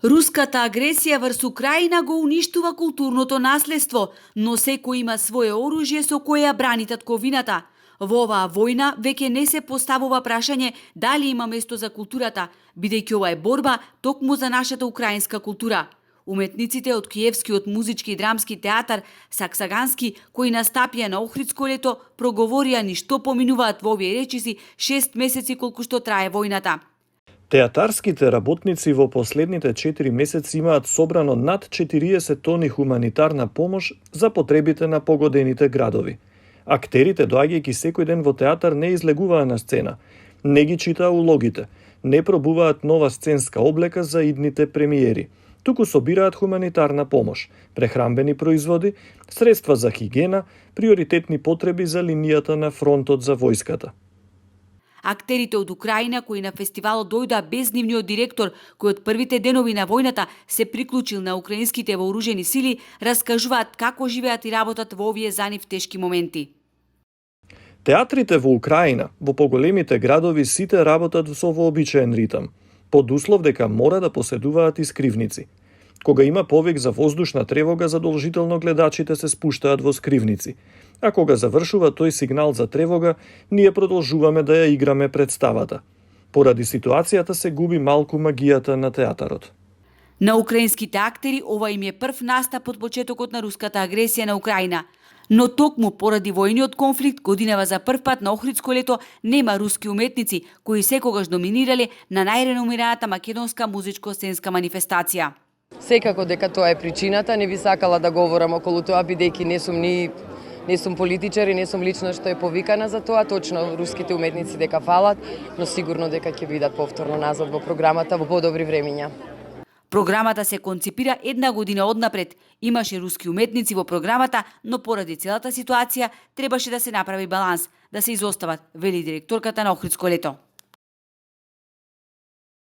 Руската агресија врз Украина го уништува културното наследство, но секој има свое оружје со кое ја брани татковината. Во оваа војна веќе не се поставува прашање дали има место за културата, бидејќи ова е борба токму за нашата украинска култура. Уметниците од Киевскиот музички и драмски театар Саксагански, кои настапија на Охридско лето, проговорија ни што поминуваат во овие речиси 6 месеци колку што трае војната. Театарските работници во последните 4 месеци имаат собрано над 40 тони хуманитарна помош за потребите на погодените градови. Актерите, доаѓајќи секој ден во театар, не излегуваа на сцена, не ги читаа улогите, не пробуваат нова сценска облека за идните премиери, туку собираат хуманитарна помош, прехранбени производи, средства за хигиена, приоритетни потреби за линијата на фронтот за војската. Актерите од Украина кои на фестивалот дојдоа без нивниот директор, кој од првите денови на војната се приклучил на украинските вооружени сили, раскажуваат како живеат и работат во овие за нив тешки моменти. Театрите во Украина, во поголемите градови, сите работат со вообичаен ритам, под услов дека мора да поседуваат и скривници. Кога има повик за воздушна тревога, задолжително гледачите се спуштаат во скривници. А кога завршува тој сигнал за тревога, ние продолжуваме да ја играме представата. Поради ситуацијата се губи малку магијата на театарот. На украинските актери ова им е прв настап од почетокот на руската агресија на Украина. Но токму поради војниот конфликт годинава за прв пат на Охридско лето нема руски уметници кои секогаш доминирале на најреномираната македонска музичко-сценска манифестација. Секако дека тоа е причината, не би сакала да говорам околу тоа, бидејќи не сум политичар и не сум личност што е повикана за тоа, точно руските уметници дека фалат, но сигурно дека ќе бидат повторно назад во програмата во подобри времиња. Програмата се концепира една година однапред. Имаше руски уметници во програмата, но поради целата ситуација требаше да се направи баланс, да се изостават, вели директорката на Охридско лето.